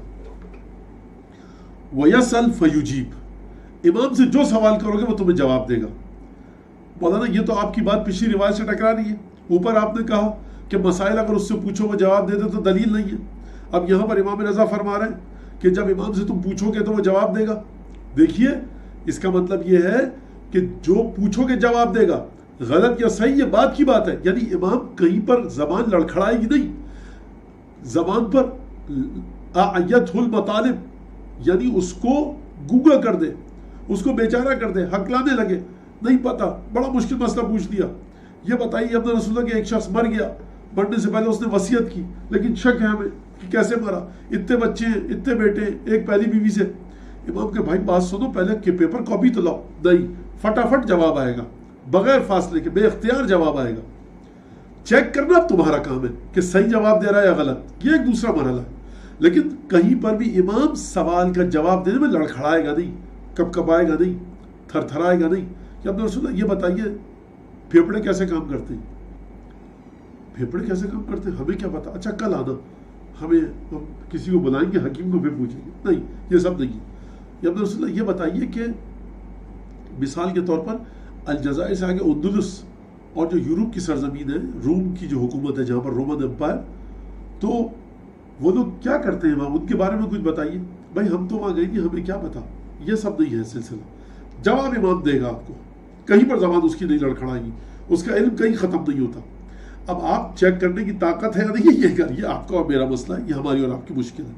وَيَسْأَلْ فَيُجِيبُ، امام سے جو سوال کرو گے وہ تمہیں جواب دے گا. مولانا یہ تو آپ کی بات پچھلی روایت سے ٹکرا رہی ہے. اوپر آپ نے کہا کہ مسائل اگر اس سے پوچھو وہ جواب دے دے تو دلیل نہیں ہے. اب یہاں پر امام رضا فرما رہے ہیں کہ جب امام سے تم پوچھو گے تو وہ جواب دے گا. دیکھیے اس کا مطلب یہ ہے کہ جو پوچھو گے جواب دے گا، غلط یا صحیح یہ بات کی بات ہے. یعنی امام کہیں پر زبان لڑکھڑائے گی نہیں، زبان پر اعیت المطالب یعنی اس کو گوگل کر دے، اس کو بیچارہ کر دے، ہکلانے لگے، نہیں پتا، بڑا مشکل مسئلہ پوچھ دیا، یہ بتائیے اپنے رسول اللہ کہ ایک شخص مر گیا، مرنے سے پہلے اس نے وصیت کی لیکن شک ہے ہمیں کہ کیسے مرا، اتنے بچے ہیں، اتنے بیٹے ہیں، ایک پہلی بیوی سے. امام کے بھائی بات سنو، پہلے کہ پیپر کاپی تو لاؤ. نہیں، فٹافٹ جواب آئے گا، بغیر فاصلے کے، بے اختیار جواب آئے گا. چیک کرنا اب تمہارا کام ہے کہ صحیح جواب دے رہا ہے یا غلط، یہ ایک دوسرا مرحلہ ہے. لیکن کہیں پر بھی امام سوال کا جواب دینے میں لڑکھڑائے گا نہیں، کب کبائے گا نہیں، تھر تھرائے گا نہیں. کہ اپنے رسول اللہ یہ بتائیے پھیپڑے کیسے کام کرتے ہیں، پھیپڑے کیسے کام کرتے ہیں ہمیں کیا پتا، اچھا کل آنا، ہمیں ہم کسی کو بلائیں گے، حکیم کو پھر پوچھیں گے. نہیں، یہ سب نہیں. یہ اپنے رسول اللہ یہ بتائیے کہ مثال کے طور پر الجزائر سے آگے اندلس اور جو یورپ کی سرزمین ہے، روم کی جو حکومت ہے جہاں پر رومن امپائر، تو وہ لوگ کیا کرتے ہیں وہاں، ان کے بارے میں کچھ بتائیے. بھائی ہم تو وہاں گئے نہیں، ہمیں کیا پتا. یہ سب نہیں ہے سلسلہ. جواب امام دے گا آپ کو، کہیں پر زبان اس کی نہیں لڑکھڑائے گی، اس کا علم کہیں ختم نہیں ہوتا. اب آپ چیک کرنے کی طاقت ہے یا نہیں، یہ آپ کا اور میرا مسئلہ ہے، یہ ہماری اور آپ کی مشکل ہے.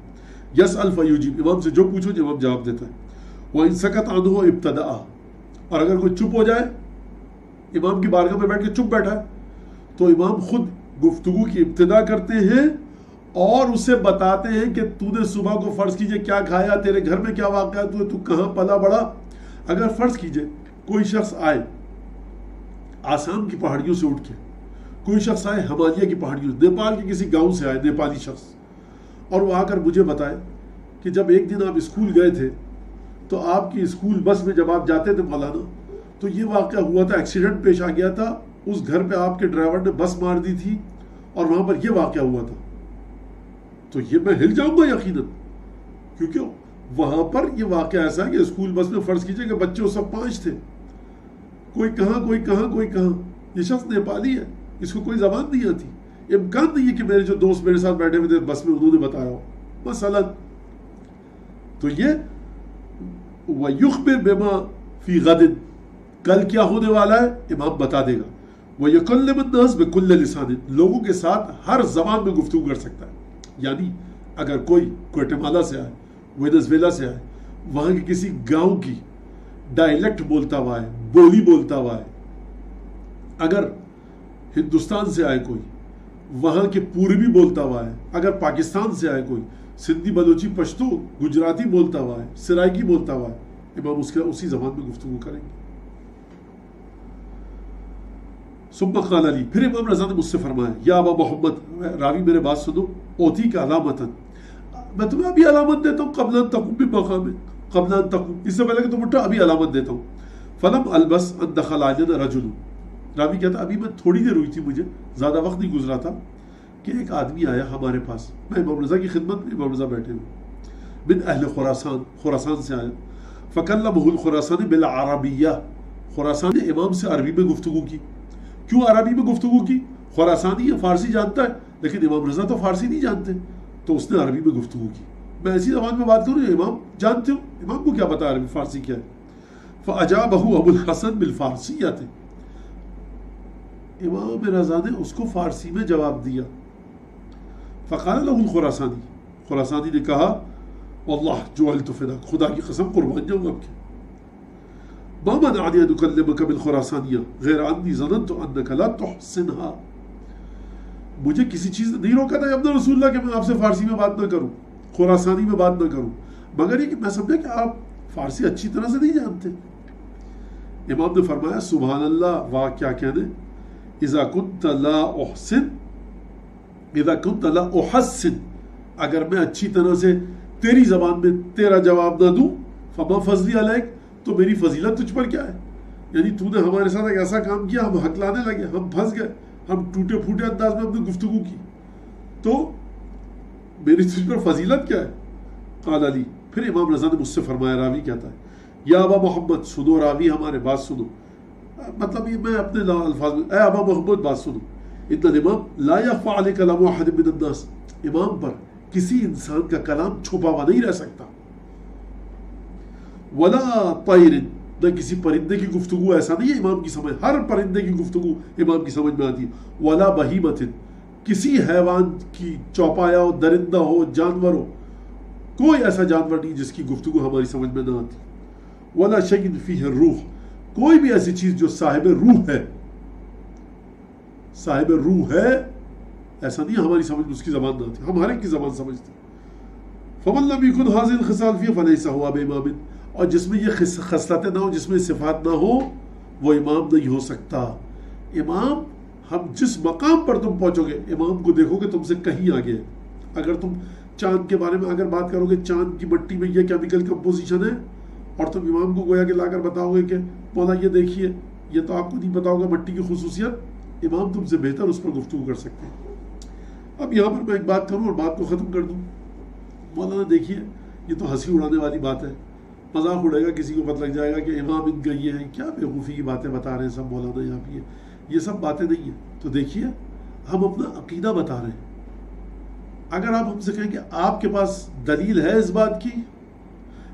یسأل فیجیب، امام سے جو پوچھو امام جواب دیتا ہے. وَإِن سَكَتَ عَنْهُ ابْتَدَأَ، اور اگر کوئی چپ ہو جائے، امام کی بارگاہ میں بیٹھ کے چپ بیٹھا ہے، تو امام خود گفتگو کی ابتدا کرتے ہیں اور اسے بتاتے ہیں کہ تو نے صبح کو فرض کیجئے کیا کھایا، تیرے گھر میں کیا واقعہ، تو کہاں پلا بڑا. اگر فرض کیجئے کوئی شخص آئے آسام کی پہاڑیوں سے اٹھ کے، کوئی شخص آئے ہمالیہ کی پہاڑیوں، نیپال کے کسی گاؤں سے آئے نیپالی شخص، اور وہ آ کر مجھے بتائے کہ جب ایک دن آپ اسکول گئے تھے تو آپ کی اسکول بس میں جب آپ جاتے تھے مولانا تو یہ واقعہ ہوا تھا، ایکسیڈنٹ پیش آ گیا تھا، اس گھر پہ آپ کے ڈرائیور نے بس مار دی تھی اور وہاں پر یہ واقعہ ہوا تھا. تو یہ میں ہل جاؤں گا یقیناً، کیونکہ وہاں پر یہ واقعہ ایسا ہے کہ اسکول بس میں فرض کیجئے کہ بچے سب 5 تھے، کوئی کہاں کوئی کہاں کوئی کہاں. یہ شخص نیپالی ہے، اس کو کوئی زبان نہیں آتی، امکان نہیں ہے کہ میرے جو دوست میرے ساتھ بیٹھے ہوئے تھے بس میں انہوں نے بتایا ہو مثلا. تو یہ وَيُخْبِرْ بِمَا فِي غَدٍ، کل کیا ہونے والا ہے امام بتا دے گا. وَيَكَلِّمُ النَّاسَ بِكُلِّ لِسَانٍ، لوگوں کے ساتھ ہر زبان میں گفتگو کر سکتا ہے. یعنی اگر کوئی گواٹیمالا سے آئے، وینزویلا سے آئے، وہاں کے کسی گاؤں کی ڈائلیکٹ بولتا ہوا ہے، بولی بولتا ہوا ہے، اگر ہندوستان سے آئے کوئی وہاں کے پوربی بولتا ہوا ہے، اگر پاکستان سے آئے کوئی سندھی بلوچی پشتو گجراتی بولتا ہوا ہے، سرائکی بولتا ہوا ہے، امام اس کا اسی زبان میں گفتگو کریں گے. ثم قال علی، پھر امام رضا نے مجھ سے فرمایا، یا ابا محمد، راوی میرے بات سنو، اوتی کا علامتاً، میں تمہیں ابھی علامت دیتا ہوں، قبل ان تقوم بمقام، قبل ان تقوم، اس سے پہلے کہ تم اٹھو ابھی علامت دیتا ہوں. فلم البس ان دخل علینا رجل، راوی کہتا ابھی میں تھوڑی دیر ہوئی تھی، مجھے زیادہ وقت نہیں گزرا تھا کہ ایک آدمی آیا ہمارے پاس، میں امام رضا کی خدمت میں، امام رضا بیٹھے ہوئے، من اہل خراسان، خراسان سے آیا. فکلمہ الخراسانی بالعربیہ، خراسان نے امام سے عربی میں گفتگو کی. کیوں عربی میں گفتگو کی؟ خراسانی ہے، فارسی جانتا ہے، لیکن امام رضا تو فارسی نہیں جانتے، تو اس نے عربی میں گفتگو کی. میں ایسی زبان میں بات کروں، امام جانتے ہو، امام کو کیا پتا عربی فارسی کیا ہے. فاجابہ ابو الحسن بالفارسیۃ، امام رضا نے اس کو فارسی میں جواب دیا. فقال له الخراسانی، خراسانی نے کہا، واللہ جعلت فداک، خدا کی قسم قربان جاؤں آپ کے، ما منعنی ان اکلمک بالخراسانیہ غیر انی ظننت انک لا تحسنها، مجھے کسی چیز نے نہیں روکا تھا ابن رسول اللہ کہ میں آپ سے فارسی میں بات نہ کروں، خراسانی میں بات نہ کروں، مگر یہ کہ میں سمجھا کہ آپ فارسی اچھی طرح سے نہیں جانتے. امام نے فرمایا، سبحان اللہ، واہ کیا کہنے، اذا كنت لا احسن، اذا كنت لا احسن، اگر میں اچھی طرح سے تیری زبان میں تیرا جواب نہ دوں، فما فضلی علیک، تو میری فضیلت تجھ پر کیا ہے. یعنی تو نے ہمارے ساتھ ایک ایسا کام کیا، ہم ہکلانے لگے، ہم پھنس گئے، ہم ٹوٹے پھوٹے انداز میں ہم نے گفتگو کی، تو میری تجھ پر فضیلت کیا ہے. قال علی، پھر امام رضا نے مجھ سے فرمایا، راوی کہتا ہے، یا ابا محمد، سنو راوی ہمارے بات سنو، مطلب یہ میں اپنے الفاظ میں، اے ابا محمد بات سنو، ان الامام لا يخفى عليك كلام احد من الناس، امام پر کسی انسان کا کلام چھپا ہوا نہیں رہ سکتا. ولا طیر، نہ کسی پرندے کی گفتگو ایسا نہیں ہے امام کی سمجھ، ہر پرندے کی گفتگو امام کی سمجھ میں آتی ہے. ولا بہیمۃ، کسی حیوان کی چوپایا ہو، درندہ ہو، جانور ہو، کوئی ایسا جانور نہیں جس کی گفتگو ہماری سمجھ میں نہ آتی. ولا شیء فیہ الروح، کوئی بھی ایسی چیز جو صاحب روح ہے، صاحب روح ہے، ایسا نہیں ہماری سمجھ میں اس کی زبان نہ آتی، ہم ہر ایک کی زبان سمجھتے ہیں. فمن لم يكن هذه الخصال فيه فليس هو بامام، اور جس میں یہ خصلتیں نہ ہو، جس میں صفات نہ ہو، وہ امام نہیں ہو سکتا. امام، ہم جس مقام پر تم پہنچو گے، امام کو دیکھو گے تم سے کہیں آگے ہے. اگر تم چاند کے بارے میں اگر بات کرو گے، چاند کی مٹی میں یہ کیمیکل کمپوزیشن ہے، اور تم امام کو گویا کہ لا کر بتاؤ گے کہ مولا یہ دیکھیے، یہ تو آپ کو نہیں پتا ہوگا مٹی کی خصوصیت، امام تم سے بہتر اس پر گفتگو کر سکتے ہیں. اب یہاں پر میں ایک بات کروں اور بات کو ختم کر دوں. مولانا دیکھیے، یہ تو ہنسی اڑانے والی بات ہے، مذاق اڑے گا، کسی کو پتہ لگ جائے گا کہ امام ان کا یہ ہے، کیا بیوقوفی کی باتیں بتا رہے ہیں سب مولانا یہاں پہ. یہ سب باتیں نہیں ہیں. تو دیکھیے، ہم اپنا عقیدہ بتا رہے ہیں. اگر آپ ہم سے کہیں کہ آپ کے پاس دلیل ہے اس بات کی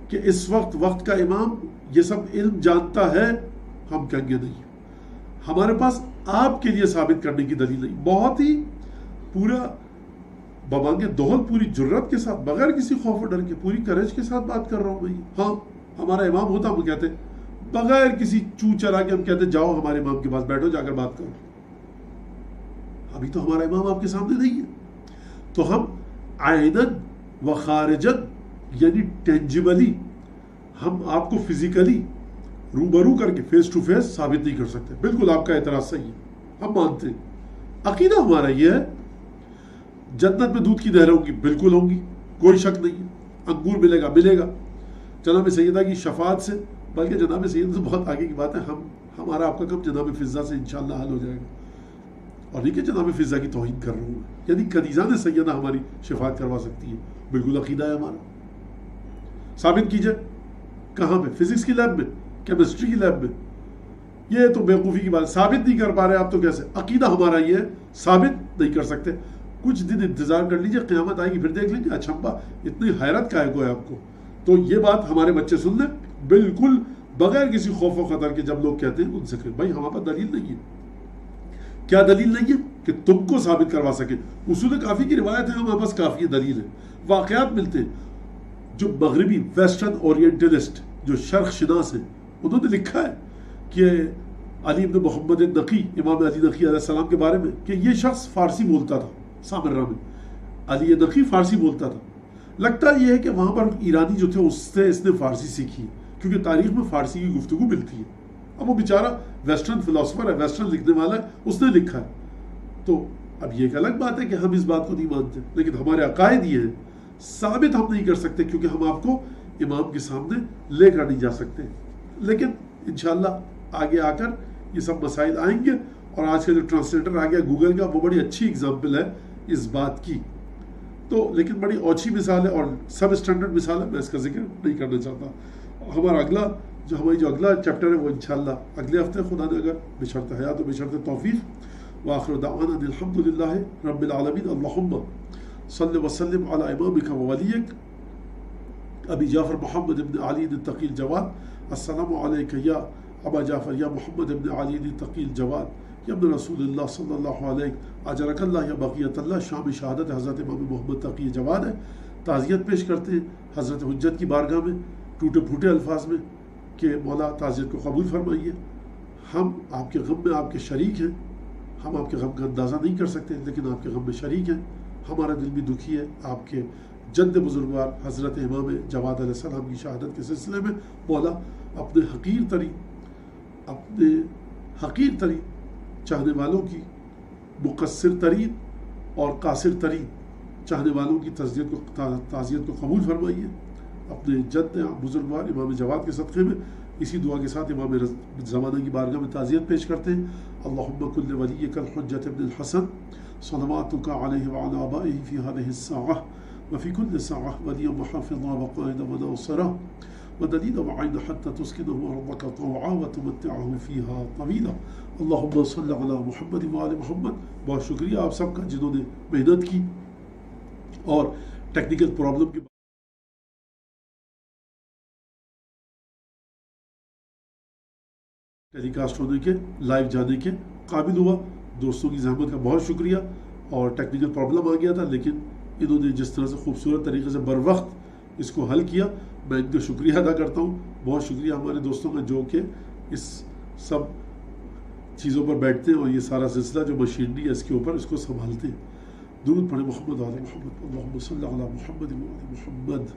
کہ اس وقت کا امام یہ سب علم جانتا ہے، ہم کہیں گے نہیں. ہمارے پاس آپ کے لیے ثابت کرنے کی دلیل نہیں. بہت ہی پورا ببانگ دوہل، پوری جرت کے ساتھ، بغیر کسی خوف و ڈر کے، پوری کریج کے ساتھ بات کر رہا ہوں میں. ہاں، ہمارا امام ہوتا ہم کہتے بغیر کسی چو چرا کے، ہم کہتے جاؤ ہمارے امام کے پاس بیٹھو، جا کر بات کرو. ابھی تو ہمارا امام آپ کے سامنے نہیں ہے. تو ہم عیناً و خارجاً، یعنی ٹینجیبلی، ہم آپ کو فزیکلی روبرو کر کے فیس ٹو فیس ثابت نہیں کر سکتے. بالکل آپ کا اعتراض صحیح ہے، ہم مانتے ہیں. عقیدہ ہمارا یہ ہے، جنت میں دودھ کی نہریں ہوں گی، بالکل ہوں گی، کوئی شک نہیں ہے. انگور ملے گا. جناب سیدہ کی شفاعت سے، بلکہ جناب سیدہ سے بہت آگے کی بات ہے، ہمارا آپ کا کم جناب فضہ سے انشاءاللہ حل ہو جائے گا. اور نہیں کہ جناب فضہ کی توہین کر رہا ہوں، یعنی کنیزان سیدہ ہماری شفاعت کروا سکتی ہے. بالکل عقیدہ ہے ہمارا. ثابت کیجئے. کہاں پہ؟ فزکس کی لیب میں، کیمسٹری کی لیب میں. یہ تو بیوقوفی کی بات، ثابت نہیں کر پا رہے آپ تو کیسے؟ عقیدہ ہمارا یہ ہے، ثابت نہیں کر سکتے. کچھ دن انتظار کر لیجئے، قیامت آئے گی پھر دیکھ لیں گے. اچھا اتنی حیرت کا ہے کوئی آپ کو؟ تو یہ بات ہمارے بچے سن لیں، بالکل بغیر کسی خوف و خطر کے. جب لوگ کہتے ہیں ان سے کہ بھائی ہمارے پاس دلیل نہیں ہے. کیا دلیل نہیں ہے؟ کہ تم کو ثابت کروا سکے. اصول کافی کی روایت ہے، ہمارے پاس کافی دلیل ہے. واقعات ملتے ہیں. جو مغربی ویسٹرن اورینٹلسٹ، جو شرق شناس ہیں، انہوں نے لکھا ہے کہ علی بن محمد نقی، امام علی نقی علیہ السلام کے بارے میں، کہ یہ شخص فارسی بولتا تھا. سامرہ میں علی نقی فارسی بولتا تھا. لگتا یہ ہے کہ وہاں پر ایرانی جو تھے اس نے فارسی سیکھی ہے، کیونکہ تاریخ میں فارسی کی گفتگو ملتی ہے. اب وہ بیچارہ ویسٹرن فلاسفر ہے، ویسٹرن لکھنے والا ہے، اس نے لکھا ہے. تو اب یہ ایک الگ بات ہے کہ ہم اس بات کو نہیں مانتے، لیکن ہمارے عقائد یہ ہیں. ثابت ہم نہیں کر سکتے کیونکہ ہم آپ کو امام کے سامنے لے کر نہیں جا سکتے. لیکن انشاءاللہ آگے آ کر یہ سب مسائل آئیں گے. اور آج کا جو ٹرانسلیٹر آ گیا گوگل کا، وہ بڑی اچھی اگزامپل ہے اس بات کی. تو لیکن بڑی اوچھی مثال ہے اور سب اسٹینڈرڈ مثال ہے، میں اس کا ذکر نہیں کرنا چاہتا. ہمارا ہماری جو اگلا چیپٹر ہے وہ انشاءاللہ اگلے ہفتے، خدا نے اگر بشرط حیات و بشرط توفیق. وآخر دعوانا الحمد للہ رب العالمین. اللہم صلی وسلم علی امامک و ولیک ابی جعفر محمد بن علی التقی الجواد. السلام علیک یا ابا جعفر یا محمد بن علی التقی الجواد یا ابن رسول اللہ صلی اللہ علیہ اجرک اللہ یا بقیت اللہ. شام شہادت حضرت امام محمد تقی جواد ہے. تعزیت پیش کرتے ہیں حضرت حجت کی بارگاہ میں ٹوٹے پھوٹے الفاظ میں کہ مولا تعزیت کو قبول فرمائیے. ہم آپ کے غم میں آپ کے شریک ہیں. ہم آپ کے غم کا اندازہ نہیں کر سکتے، لیکن آپ کے غم میں شریک ہیں. ہمارا دل بھی دکھی ہے آپ کے جد بزرگوار حضرت امام جواد علیہ السلام کی شہادت کے سلسلے میں. مولا اپنے حقیر ترین چاہنے والوں کی، مقصر ترین اور قاصر ترین چاہنے والوں کی تعزیت کو قبول فرمائیے. اپنے جد بزرگوار امام جواد کے صدقے میں اسی دعا کے ساتھ امام زمانہ کی بارگاہ میں تعزیت پیش کرتے ہیں. اللہم کل ولیک الحجۃ ابن الحسن صلواتک علیہ وعلی آبائہ فی هذه الساعة وفی کل ساعة ولیا وحافظا وقائدا وناصرا ودلیلا وعینا حتی تسکنہ ارضک طوعا وتمتعہ فیہا طویلا. اللہم صلی علی محمد وآل محمد. بہت شکریہ آپ سب کا جنہوں نے محنت کی اور ٹیکنیکل پرابلم کی ٹیلی کاسٹ ہونے کے لائیو جانے کے قابل ہوا. دوستوں کی زحمت کا بہت شکریہ. اور ٹیکنیکل پرابلم آ گیا تھا لیکن انہوں نے جس طرح سے خوبصورت طریقے سے بر وقت اس کو حل کیا, میں ان کا شکریہ ادا کرتا ہوں. بہت شکریہ ہمارے دوستوں کا جو کہ اس سب چیزوں پر بیٹھتے ہیں اور یہ سارا سلسلہ جو مشینری ہے اس کے اوپر اس کو سنبھالتے ہیں. درود پڑھیں محمد علی محمد اللہم صلی علی محمد و علی محمد.